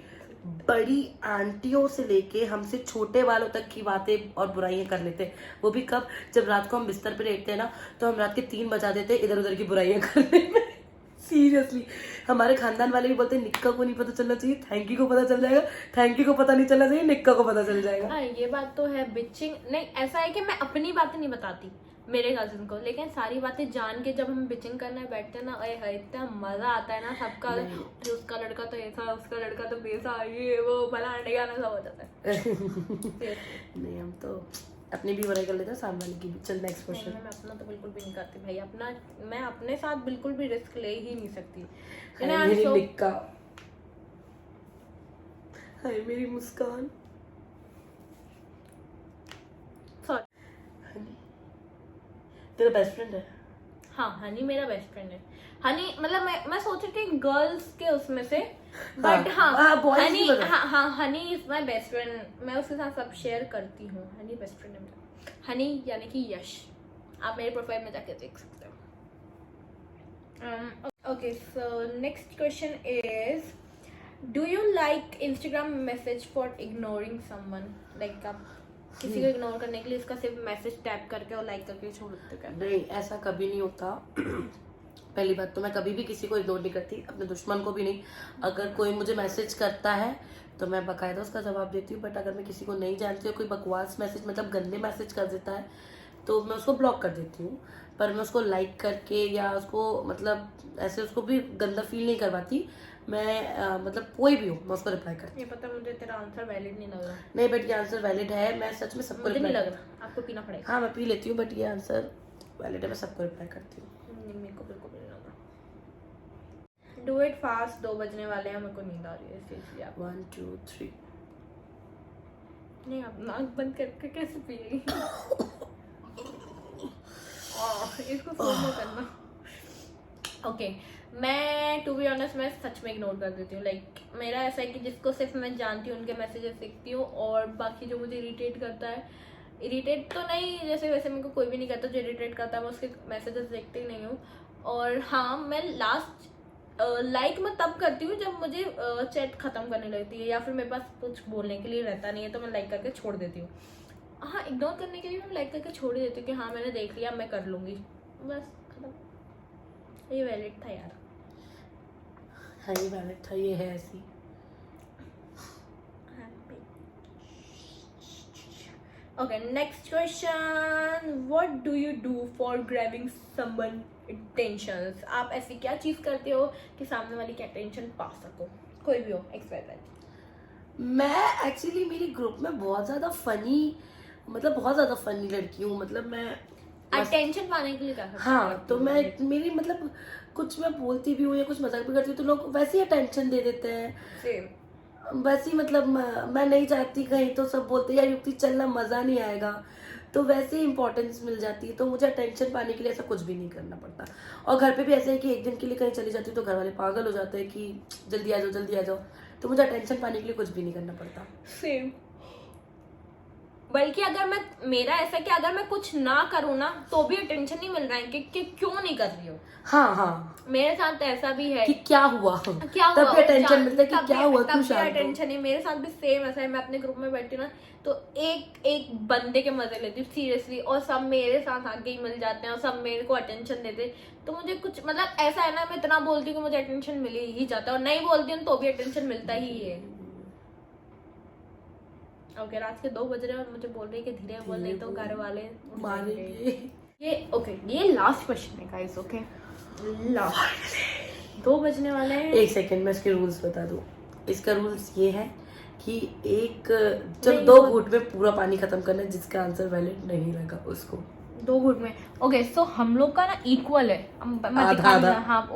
बड़ी आंटियों से लेके हमसे छोटे वालों तक की बातें और बुराइयां कर लेते हैं। वो भी कब? जब रात को हम बिस्तर पे लेटते हैं ना, तो हम रात के 3 बजा देते हैं इधर उधर की बुराइयां करने में। सीरियसली हमारे खानदान वाले भी बोलते हैं निक्का को नहीं पता चलना चाहिए, थैंक यू को पता चल जाएगा, थैंक यू को पता नहीं चलना चाहिए, निक्का को पता चल जाएगा। हाँ ये बात तो है, बिचिंग नहीं, ऐसा है कि मैं अपनी बातें नहीं बताती मेरे कजिन को, लेकिन सारी बातें जान के जब हम बिचिंग करने बैठते हैं ना, अरे है इतना मजा आता है ना सबका, उसका लड़का तो ऐसा, उसका लड़का तो वैसा, ये वो भला गाना सब हो जाता है। नहीं हम तो अपनी भी बुराई कर लेते हैं, सामने वाले की भी। चल नेक्स्ट क्वेश्चन। मैं अपना तो बिल्कुल भी नहीं करती भाई, अपना मैं अपने साथ बिल्कुल भी रिस्क ले ही नहीं सकती। हाय मेरी निक्का, हाय मेरी मुस्कान। सॉरी, तेरा बेस्ट फ्रेंड है? हाँ हनी मेरा बेस्ट फ्रेंड है। हनी मतलब मैं सोच रही थी गर्ल्स के उसमें से, हाँ, बट हाँ boys हनी, भी बता। हाँ honey is my best friend, मैं उसके साथ सब शेयर करती हूँ। हनी बेस्ट फ्रेंड है मेरा, हनी यानी कि यश, आप मेरे प्रोफाइल में जाके देख सकते हो। Okay so next question is, do you like Instagram message for ignoring someone? Like आप किसी को इग्नोर करने के लिए इसका सिर्फ मैसेज टैप करके और लाइक करके छोड़ देते हो? नहीं ऐसा कभी नहीं होता। पहली बात तो मैं कभी भी किसी को इग्नोर नहीं करती, अपने दुश्मन को भी नहीं। अगर कोई मुझे मैसेज करता है तो मैं बाकायदा उसका जवाब देती हूँ, बट अगर मैं किसी को नहीं जानती हूँ, कोई बकवास मैसेज मतलब गंदे मैसेज कर देता है तो मैं उसको ब्लॉक कर देती हूँ। पर मैं उसको लाइक करके या उसको मतलब ऐसे उसको भी गंदा फील नहीं करवाती। मैं मतलब कोई भी हो मैं उसको रिप्लाई करती ये पता मुझे तेरा आंसर वैलिड नहीं लग रहा। हूँ। नहीं बट ये आंसर वैलिड है, मैं सच में सबको मुझे नहीं रिप्लाई लग रहा, आपको पीना पड़ेगा। हाँ मैं पी लेती हूँ, बट ये आंसर वैलिड है, मैं सबको रिप्लाई करती हूँ। नहीं मेरे को बिल्कुल नहीं लग रहा। डू इट फास्ट, 2 बजने वाले हैं, मेरे को नींद आ रही है इसलिए आप 1 2 3 नहीं, आप नाक बंद करके कैसे पिएगी? इसको फॉलो करना। ओके मैं टू बी ऑनेस्ट मैं सच में इग्नोर कर देती हूँ। लाइक मेरा ऐसा है कि जिसको सिर्फ मैं जानती हूँ उनके मैसेजेस देखती हूँ, और बाकी जो मुझे इरिटेट करता है, इरिटेट तो नहीं, जैसे वैसे मेरे को कोई भी नहीं करता जो इरिटेट करता है, मैं उसके मैसेजेस देखती ही नहीं हूँ। और हाँ मैं लास्ट लाइक मैं तब करती हूँ जब मुझे चैट खत्म करने लगती है या फिर मेरे पास कुछ बोलने के लिए रहता नहीं है, तो मैं लाइक करके छोड़ देती हूँ। हाँ इग्नोर करने के लिए मैं लाइक करके छोड़ ही देती हूँ कि हाँ मैंने देख लिया, मैं कर लूँगी, बस खत्म। ये वैलिड था यार। हाँ ये वैलिड था, ये है ऐसी। Okay, next question. What do you do for grabbing someone attentions? आप ऐसी क्या चीज करते हो कि सामने वाली की अटेंशन पा सको? कोई भी हो, XYZ। मैं एक्चुअली मेरी ग्रुप में बहुत ज्यादा फनी, मतलब बहुत ज्यादा फनी लड़की हूँ। मतलब मैं अटेंशन पाने के लिए क्या करते हो? हाँ तो मैं मेरी मतलब कुछ मैं बोलती भी हूँ या कुछ मजाक भी करती हूँ तो लोग वैसे ही अटेंशन दे देते हैं। Same. वैसे ही मतलब मैं नहीं जाती कहीं तो सब बोलते हैं यार युक्ति चलना, मजा नहीं आएगा, तो वैसे ही इंपॉर्टेंस मिल जाती है। तो मुझे अटेंशन पाने के लिए ऐसा कुछ भी नहीं करना पड़ता। और घर पे भी ऐसे है कि एक दिन के लिए कहीं चली जाती हूँ तो घर वाले पागल हो जाते हैं कि जल्दी आ जाओ जल्दी आ जाओ, तो मुझे अटेंशन पाने के लिए कुछ भी नहीं करना पड़ता। Same. बल्कि अगर मैं, मेरा ऐसा कि अगर मैं कुछ ना करूँ ना तो भी अटेंशन नहीं मिल रहा है कि क्यों नहीं कर रही हो। हाँ हाँ मेरे साथ ऐसा भी है कि क्या हुआ, क्या हुआ, तब भी अटेंशन मिलता है कि तब क्या भी- हुआ, तब क्यों भी शांत हो। अटेंशन है। मेरे साथ भी सेम ऐसा है, मैं अपने ग्रुप में बैठी हूँ ना तो एक एक बंदे के मजे लेती हूँ सीरियसली, और सब मेरे साथ आगे ही मिल जाते हैं और सब मेरे को अटेंशन देते हैं। तो मुझे कुछ मतलब ऐसा है ना, मैं इतना बोलती हूँ कि मुझे अटेंशन मिल ही जाता है, और नहीं बोलती हूँ तो भी अटेंशन मिलता ही है। ओके रात के 2 बज रहे हैं और मुझे बोल रही है कि धीरे बोल, नहीं तो घर वाले उठ जाएंगे। मारेंगे। ये ओके ये लास्ट क्वेश्चन है गाइस। ओके लास्ट 2 बजने वाले हैं। एक सेकंड में इसके रूल्स बता दूं। इसका रूल्स ये है कि जब नहीं, 2 घूंट में पूरा पानी खत्म करना है, जिसका आंसर वैलिड नहीं लगा उसको। 2 घूंट में। ओके, सो हम लोग का ना इक्वल है। आधा। हाँ,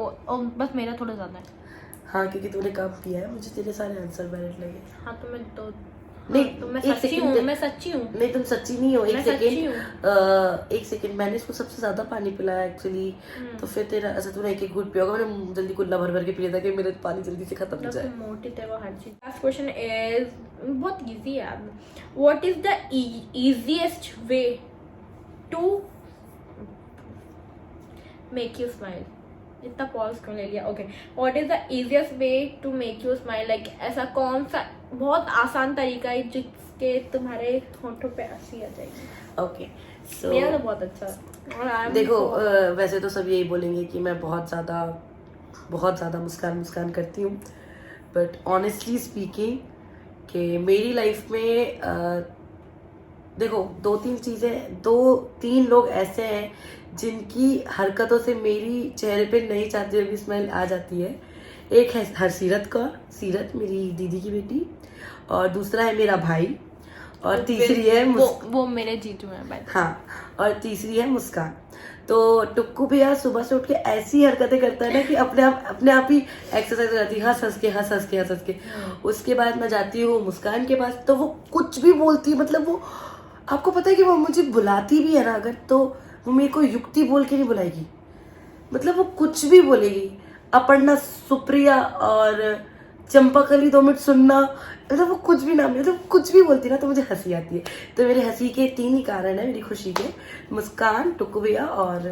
बस मेरा थोड़ा ज्यादा है। हाँ, क्योंकि तूने कम किया है, मुझे तेरे सारे आंसर वैलिड लगे। हाँ तो मैं तो नहीं, तो मैं एक सच्ची सेकंड हूँ, मैं सच्ची हूँ। नहीं, तुम सच्ची नहीं हो। मैं सच्ची हूँ। एक सेकंड, मैंने इसको सबसे ज्यादा पानी पिलाया एक्चुअली। तो फिर तेरा ऐसा तूने एक घूंट पिया होगा, मैंने जल्दी कुल्ला भर भर के पिया था कि मेरा पानी जल्दी से खत्म हो जाए। मोटी तेरे हर चीज। लास्ट क्वेश्चन इज बहुत इजी है। What is the easiest way to make you smile? इतना पॉज क्यों ले लिया? Okay, what is the easiest way to make you smile? Like ऐसा कौन सा बहुत आसान तरीका है जिसके तुम्हारे होठों पे हंसी आ जाएगी? ओके, सो मेरा तो बहुत अच्छा है। और I am देखो, so- वैसे तो सब यही बोलेंगे कि मैं बहुत ज़्यादा मुस्कान करती हूँ, बट ऑनेस्टली स्पीकिंग कि मेरी लाइफ में देखो 2-3 लोग ऐसे हैं जिनकी हरकतों से मेरी चेहरे पे नहीं चाहती हुई स्माइल आ जाती है। एक है हरसीरत कौर, सीरत मेरी दीदी की बेटी, और दूसरा है मेरा भाई, और तीसरी है वो मेरे जीजू हैं भाई। हाँ, और तीसरी है मुस्कान। तो टुक्कू भैया सुबह से उठ के ऐसी हरकतें करता है ना कि अपने आप ही एक्सरसाइज हो जाती है, हंस के। उसके बाद मैं जाती हूँ मुस्कान के पास, तो वो कुछ भी बोलती है, मतलब वो, आपको पता है कि वो मुझे बुलाती भी है ना अगर, तो वो मेरे को युक्ति बोल के नहीं बुलाएगी, मतलब वो कुछ भी बोलेगी। अपर्णा, सुप्रिया और चंपाकली 2 मिनट सुनना, मतलब वो कुछ भी नाम, मतलब कुछ भी बोलती ना तो मुझे हंसी आती है। तो मेरी हंसी के 3 ही कारण है मेरी खुशी के, मुस्कान, टुक्कू भैया और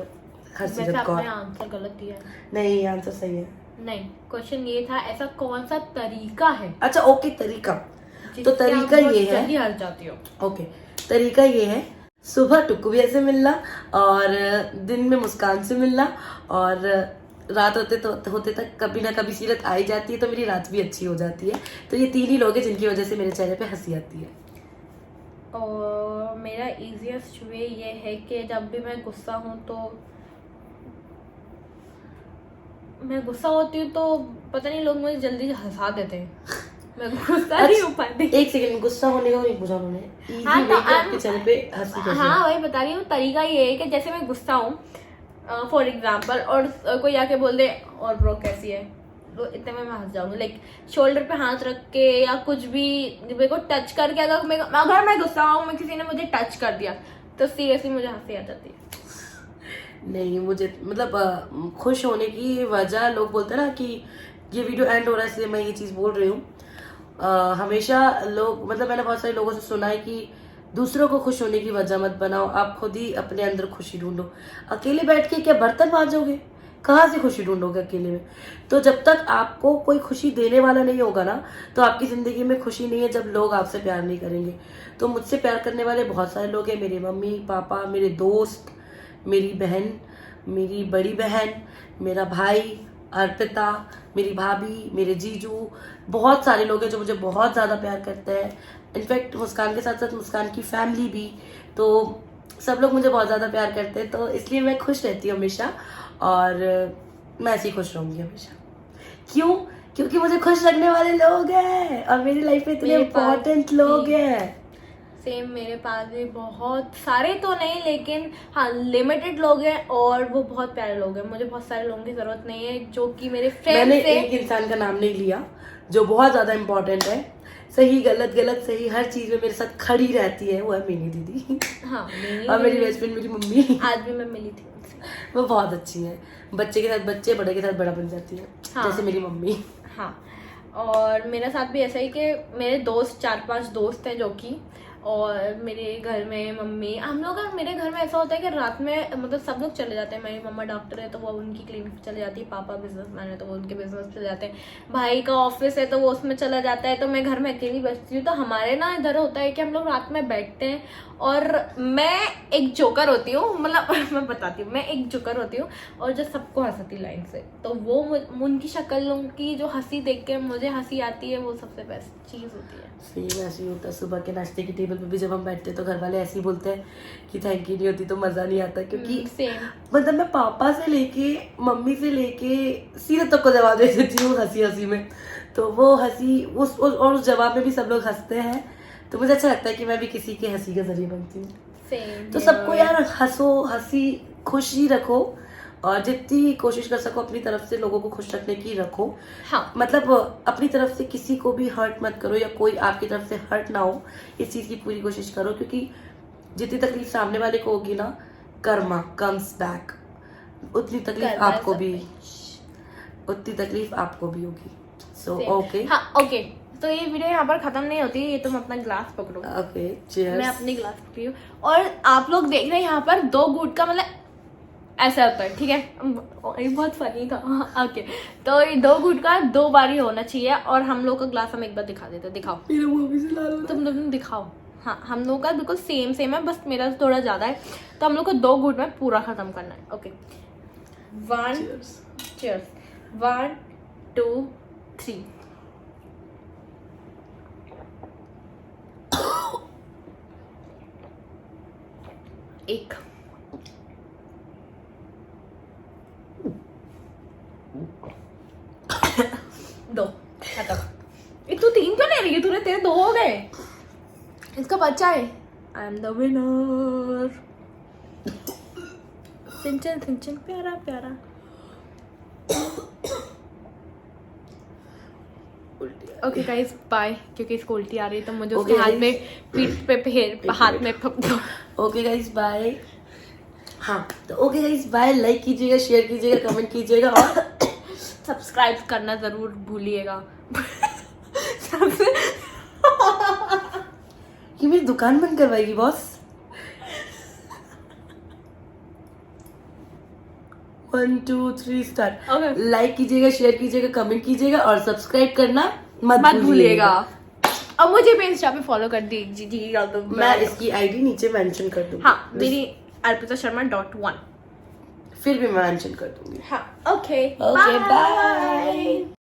हरसीरत कौर। आपने आंसर गलत दिया है। नहीं, आंसर सही है। नहीं, क्वेश्चन ये था ऐसा कौन सा तरीका है अच्छा, ओके, तरीका। तो जिससे तरीका आप बहुत ये है, जल्दी हंस जाती हो। ओके, तरीका ये है सुबह टुक्कू भैया से मिलना, और दिन में मुस्कान से मिलना, और रात होते तक कभी ना कभी सीरत आ ही जाती है, तो मेरी रात भी अच्छी हो जाती है। तो ये 3 ही लोग हैं जिनकी वजह से मेरे चेहरे पे हंसी आती है। और मेरा इजीएस्ट वे ये है कि जब भी मैं गुस्सा हूँ तो मैं गुस्सा होती हूँ तो पता नहीं लोग मुझे जल्दी से हंसा देते हैं। मैं गुस्सा नहीं हो पाती। एक सेकंड, गुस्सा होने का नहीं पूछा उन्होंने, इजी हाँ, वे कि आपके चेहरे पे हंसी कैसे हाँ वही बता रही हूँ। तरीका ये है कि जैसे मैं गुस्सा हूँ फॉर एग्जाम्पल, और कोई आके बोल दे और ब्रो कैसी है, तो इतने में मैं हंस जाऊंगी। लाइक शोल्डर पे हाथ रख के या कुछ भी मेरे को टच करके, अगर मैं गुस्सा हूँ, मैं किसी ने मुझे टच कर दिया तो सीरियसली मुझे हंसी आ जाती है। नहीं, मुझे मतलब खुश होने की वजह, लोग बोलते हैं ना कि ये वीडियो एंड हो रहा है इसलिए मैं ये चीज़ बोल रही हूँ। हमेशा लोग, मतलब मैंने बहुत सारे लोगों से सुना है कि दूसरों को खुश होने की वजह मत बनाओ, आप खुद ही अपने अंदर खुशी ढूंढो। अकेले बैठ के क्या बर्तन मांजोगे? कहाँ से खुशी ढूंढोगे अकेले में? तो जब तक आपको कोई खुशी देने वाला नहीं होगा ना, तो आपकी जिंदगी में खुशी नहीं है जब लोग आपसे प्यार नहीं करेंगे। तो मुझसे प्यार करने वाले बहुत सारे लोग हैं, मेरे मम्मी पापा, मेरे दोस्त, मेरी बहन, मेरी बड़ी बहन, मेरा भाई अर्पिता, मेरी भाभी, मेरे जीजू, बहुत सारे लोग हैं जो मुझे बहुत ज़्यादा प्यार करते हैं। इनफैक्ट मुस्कान के साथ साथ मुस्कान की फैमिली भी, तो सब लोग मुझे बहुत ज़्यादा प्यार करते हैं। तो इसलिए मैं खुश रहती हूँ हमेशा, और मैं ऐसे ही खुश रहूँगी हमेशा। क्यों? क्योंकि मुझे खुश रखने वाले लोग हैं और मेरी लाइफ में इतने इम्पोर्टेंट लोग हैं। सेम मेरे पास भी बहुत सारे तो नहीं, लेकिन हाँ लिमिटेड लोग हैं और वो बहुत प्यारे लोग हैं। मुझे बहुत सारे लोगों की जरूरत नहीं है जो कि मेरे फ्रेंड्स मैंने हैं। एक इंसान का नाम नहीं लिया जो बहुत ज्यादा इम्पोर्टेंट है, सही गलत सही हर चीज में मेरे साथ खड़ी रहती है, वो है मेरी दीदी। हाँ, और मेरी बेस्ट फ्रेंड मेरी मम्मी। आज भी मैं मिली थी उनसे। वो बहुत अच्छी है, बच्चे के साथ बच्चे, बड़े के साथ बड़ा बन जाती है। हाँ। जैसे मेरी मम्मी। हाँ, और मेरे साथ भी ऐसा ही कि मेरे दोस्त 4-5 दोस्त हैं जो कि, और मेरे घर में मम्मी, हम लोग का मेरे घर में ऐसा होता है कि रात में मतलब सब लोग चले जाते हैं। मेरी मम्मा डॉक्टर है तो वो उनकी क्लिनिक पे चले जाती है, पापा बिजनेसमैन है तो वो उनके बिजनेस पे चले जाते हैं, भाई का ऑफिस है तो वो उसमें चला जाता है, तो मैं घर में अकेली बचती हूँ। तो हमारे ना इधर होता है कि हम लोग रात में बैठते हैं और मैं एक जोकर होती हूँ, मतलब मैं बताती हूँ, मैं एक जोकर होती हूँ और जो सबको हंसाती लाइन से, तो वो उनकी शक्ल, उनकी जो हंसी देख के मुझे हंसी आती है, वो सबसे बेस्ट चीज़ होती है। सेम ऐसे ही होता है, सुबह के नाश्ते की टेबल पे भी जब हम बैठते हैं तो घर वाले ऐसे ही बोलते हैं कि थैंक यू नहीं होती तो मज़ा नहीं आता, क्योंकि सेम मतलब मैं पापा से लेके मम्मी से लेके सीरत तक को जवाब दे देती हूँ हंसी हंसी में, तो वो हंसी उस जवाब में भी सब लोग हंसते हैं, तो मुझे अच्छा लगता है कि मैं भी किसी के हंसी का जरिए बनती हूँ। सेम तो सबको यार हंसो, हंसी खुशी रखो, और जितनी कोशिश कर सको अपनी तरफ से लोगों को खुश रखने की रखो। हाँ, मतलब अपनी तरफ से किसी को भी हर्ट मत करो, या कोई आपकी तरफ से हर्ट ना हो, इस चीज़ की पूरी कोशिश करो, क्योंकि जितनी तकलीफ सामने वाले को होगी ना, कर्मा कम्स बैक, उतनी तकलीफ आपको भी, उतनी तकलीफ आपको भी होगी। सो ओके, हाँ ओके, तो ये वीडियो यहाँ पर खत्म नहीं होती, ये तुम अपना ग्लास पकड़ो। Okay cheers. मैं अपनी ग्लास पकड़ी हूँ और आप लोग देख रहे हैं यहाँ पर 2 घूंट का मतलब ऐसा होता है, ठीक है, ये बहुत फनी था। ओके, तो ये 2 घूंट का 2 बार ही होना चाहिए, और हम लोग का ग्लास हम एक बार दिखा देते हैं, दिखाओ मेरा मुंह भी से लाल हो रहा है। तुम दिखाओ। हाँ, हम लोग का बिल्कुल सेम है, बस मेरा थोड़ा ज़्यादा है, तो हम लोग को 2 घूंट में पूरा ख़त्म करना है। Okay, 1 cheers, 1 2 3। एक, दो, खत्म। तू 3 क्यों ले रही है? तेरे 2 हो गए, इसका बच्चा है। I am the winner. Shinchan प्यारा प्यारा। ओके गाइस, बाय, क्योंकि इसको उल्टी आ रही है तो मुझे उसके Okay, हाथ guys. में पीठ पे हाथ में ओके गाइस बाय। हाँ, तो ओके गाइस बाय, लाइक कीजिएगा, शेयर कीजिएगा, कमेंट कीजिएगा, और सब्सक्राइब करना जरूर भूलिएगा। ये मेरी दुकान बंद करवाएगी बॉस। 1 2 3 स्टार्ट। Okay. लाइक कीजिएगा, शेयर कीजिएगा, कमेंट कीजिएगा, और सब्सक्राइब करना मत भूलिएगा। अब मुझे भी इंस्टा पे फॉलो कर दीजिएगा, तो मैं इसकी आईडी नीचे मेंशन कर दूंगी। हाँ, मेरी अर्पिता शर्मा .1 फिर भी मैं मेंशन कर दूंगी। हाँ, ओके ओके बाय।